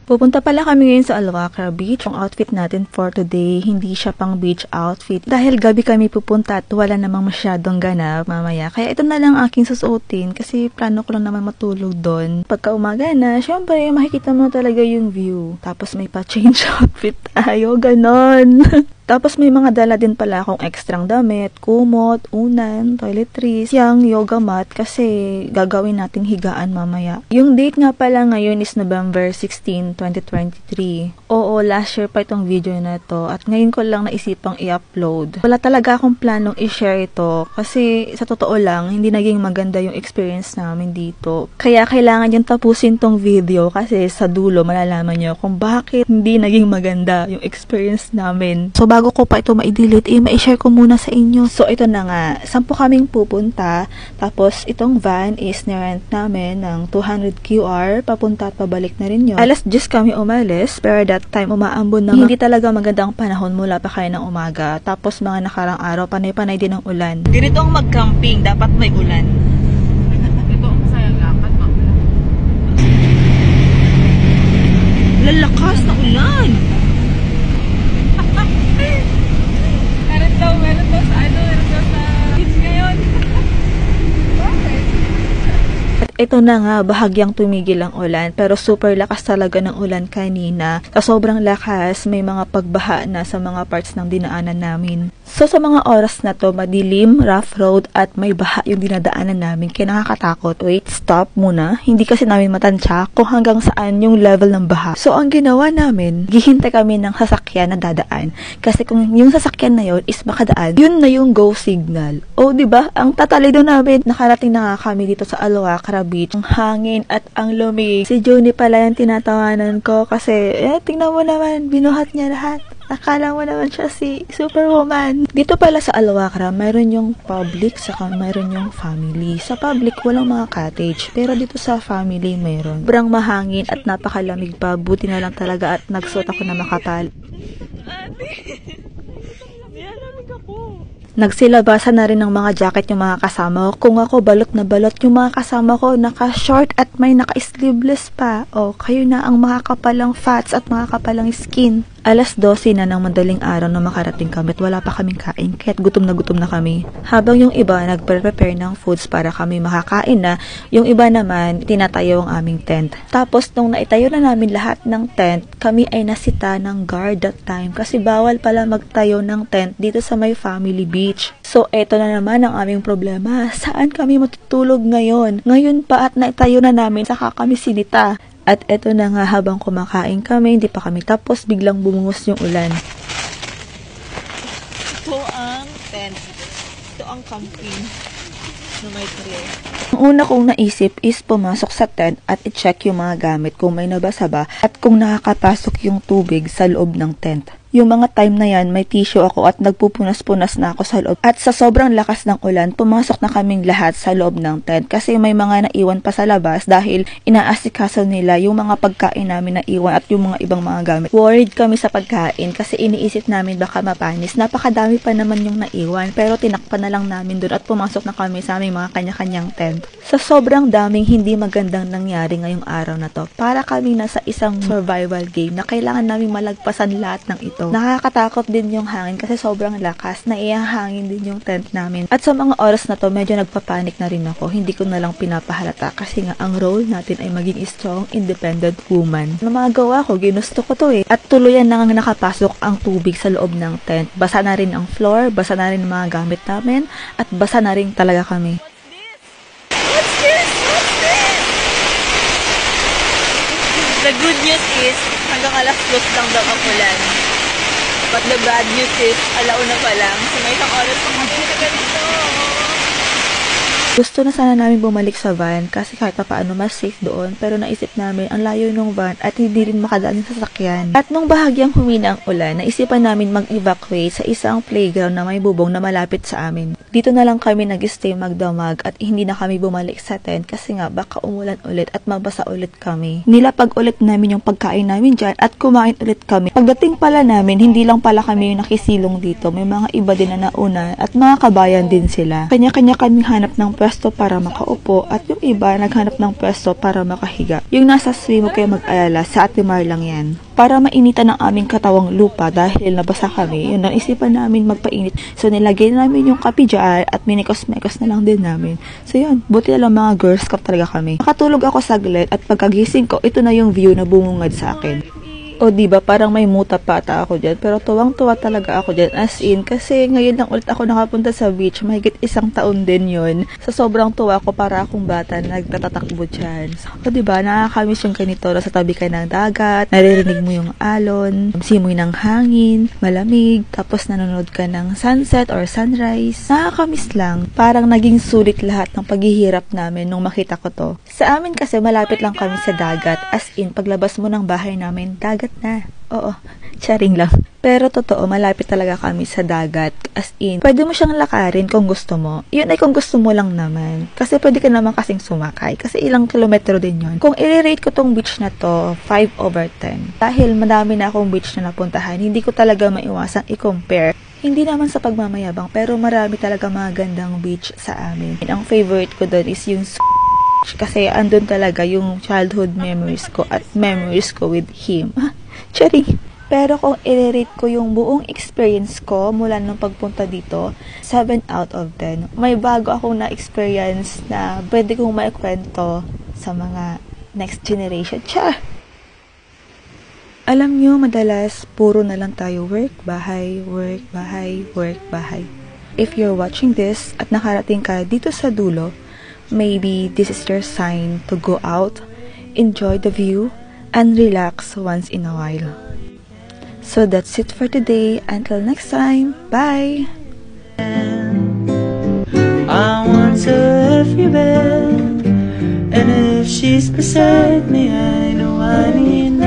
Pupunta pala kami ngayon sa Al-Wakrah Beach. Ang outfit natin for today, hindi siya pang beach outfit. Dahil gabi kami pupunta at wala namang masyadong ganap mamaya. Kaya ito na lang aking susuotin kasi plano ko lang naman matulog doon. Pagka umaga na, syempre makikita mo talaga yung view. Tapos may pa-change outfit tayo, ganon. Tapos may mga dala din pala akong ekstrang damit, kumot, unan, toiletries, yung yoga mat kasi gagawin nating higaan mamaya. Yung date nga pala ngayon is November 16, 2023. Oo, last year pa itong video na to at ngayon ko lang naisipang i-upload. Wala talaga akong planong i-share ito kasi sa totoo lang, hindi naging maganda yung experience namin dito. Kaya kailangan yung tapusin tong video kasi sa dulo malalaman nyo kung bakit hindi naging maganda yung experience namin. So, bago ko pa ito ma-delete, ma-share ko muna sa inyo. So, ito na nga. 10 kaming pupunta. Tapos, itong van is nirent namin ng 200 QR. Papunta at pabalik na rin yun. Alas 10 kami umalis. Pero that time, umaambon na hindi talaga magandang panahon mula pa kayo ng umaga. Tapos, mga nakarang araw, panay-panay din ang ulan. Ganito ang mag-camping. Dapat may ulan. Ito ang sayang lakad, maulan. Lalakas na ulan! Meron daw sa kids ngayon. Bakit? At ito na nga, bahagyang tumigil ang ulan, pero super lakas talaga ng ulan kanina. Sa sobrang lakas, may mga pagbaha na sa mga parts ng dinaanan namin. So, sa mga oras na to, madilim, rough road, at may baha yung dinadaanan namin. Kaya nakakatakot. Wait, stop muna. Hindi kasi namin matansya kung hanggang saan yung level ng baha. So, ang ginawa namin, gihintay kami ng sasakyan na dadaan. Kasi kung yung sasakyan na yun is makadaan, yun na yung go signal. O, diba? Ang tatalido namin. Nakarating na nga kami dito sa Al-Wakrah Beach. Ang hangin at ang lumig. Si Juni pala yung tinatawanan ko kasi, tingnan mo naman, binuhat niya lahat. Akala mo naman siya si Superwoman. Dito pala sa Al-Wakrah, mayroon yung public, saka mayroon yung family. Sa public, walang mga cottage. Pero dito sa family, mayroon. Sobrang mahangin at napakalamig pa. Buti na lang talaga at nagsuot ako na makapal. Nagsilabasan na rin ng mga jacket yung mga kasama ko. Kung ako balot na balot, yung mga kasama ko naka-short at may naka-sleeveless pa. O, kayo na ang makakapalang fats at makakapalang skin. Alas 12 na ng madaling araw na makarating kami at wala pa kaming kain kaya't gutom na kami. Habang yung iba nagprepare ng foods para kami makakain na, yung iba naman tinatayo ang aming tent. Tapos nung naitayo na namin lahat ng tent, kami ay nasita ng guard that time kasi bawal pala magtayo ng tent dito sa may family beach. So eto na naman ang aming problema. Saan kami matutulog ngayon? Ngayon pa at naitayo na namin saka kami sinita. At eto na nga habang kumakain kami, hindi pa kami tapos, biglang bumungos yung ulan. Ito ang tent. Ito ang camping na may tree. Ang una kong naisip is pumasok sa tent at i-check yung mga gamit kung may nabasa ba at kung nakakapasok yung tubig sa loob ng tent. Yung mga time na yan, may tissue ako at nagpupunas-punas na ako sa loob. At sa sobrang lakas ng ulan, pumasok na kaming lahat sa loob ng tent kasi may mga naiwan pa sa labas dahil inaasikaso nila yung mga pagkain namin na iwan at yung mga ibang mga gamit. Worried kami sa pagkain kasi iniisip namin baka mapanis. Napakadami pa naman yung naiwan pero tinakpan na lang namin doon at pumasok na kami sa aming mga kanya-kanyang tent. Sa sobrang daming hindi magandang nangyari ngayong araw na to, para kami nasa isang survival game na kailangan namin malagpasan lahat ng ito. Nakakatakot din yung hangin kasi sobrang lakas na ihahangin din yung tent namin. At sa mga oras na to, medyo nagpapanik na rin ako. Hindi ko na lang pinapahalata kasi nga ang role natin ay maging strong, independent woman. Na mga gawa ko, ginusto ko to eh. At tuluyan na nga nakapasok ang tubig sa loob ng tent. Basa na rin ang floor, basa na rin ang mga gamit namin, at basa na rin talaga kami. What's this? The good news is, hanggang alas 2 lang daw ang ulan. But the bad news is, alauna pa lang. So may isang oras pang kami na ganito. Gusto na sana namin bumalik sa van kasi kahit pa paano mas safe doon, pero naisip namin ang layo ng van at hindi rin makadaan yung sasakyan. At nung bahagyang humina ang ulan, naisipan namin mag-evacuate sa isang playground na may bubong na malapit sa amin. Dito na lang kami nag-stay magdamag at hindi na kami bumalik sa tent kasi nga baka umulan ulit at mabasa ulit kami. Nilapag ulit namin yung pagkain namin dyan at kumain ulit kami. Pagdating pala namin, hindi lang pala kami yung nakisilong dito. May mga iba din na nauna at mga kabayan din sila. Kanya-kanya kami hanap ng pwesto para makaupo at yung iba naghanap ng pwesto para makahiga. Yung nasa swim, huwag kayo mag-alala, sa Ate Mar lang yan. Para mainitan ng aming katawang lupa dahil nabasa kami, yun, naisipan namin magpainit. So, nilagay namin yung kape dyan at minikos-mekos na lang din namin. So, yun, buti na lang mga Girl Scout talaga kami. Nakatulog ako saglit at pagkagising ko, ito na yung view na bumungad sa akin. O diba, parang may muta pa ata ako dyan. Pero tuwang-tuwa talaga ako dyan. As in, kasi ngayon lang ulit ako nakapunta sa beach. Mahigit 1 taon din yun. Sa sobrang tuwa ko para akong bata na nagtatatakbo dyan. O diba, nakakamiss yung ganito. Sa tabi ka ng dagat, naririnig mo yung alon, simoy ng hangin, malamig, tapos nanonood ka ng sunset or sunrise. Nakakamiss lang. Parang naging sulit lahat ng paghihirap namin nung makita ko to. Sa amin kasi malapit lang kami sa dagat. As in, paglabas mo ng bahay namin, dagat na. Oo, charing lang. Pero totoo, malapit talaga kami sa dagat. As in, pwede mo siyang lakarin kung gusto mo. Yun ay kung gusto mo lang naman. Kasi pwede ka naman kasing sumakay. Kasi ilang kilometro din yun. Kung i-rate ko tong beach na to, 5/10. Dahil madami na akong beach na napuntahan, hindi ko talaga maiwasang i-compare. Hindi naman sa pagmamayabang, pero marami talaga mga gandang beach sa amin. Ang favorite ko doon is yung kasi andun talaga yung childhood memories ko at memories ko with him. Charing. Pero kung i-rate ko yung buong experience ko mula nung pagpunta dito, 7/10. May bago akong na-experience na pwede kong maikwento sa mga next generation. Char! Alam nyo, madalas puro na lang tayo work, bahay, work, bahay, work, bahay. If you're watching this at nakarating ka dito sa dulo, maybe this is your sign to go out, enjoy the view, and relax once in a while. So that's it for today. Until next time, bye! I want to every bed, and if she's beside me, I know I need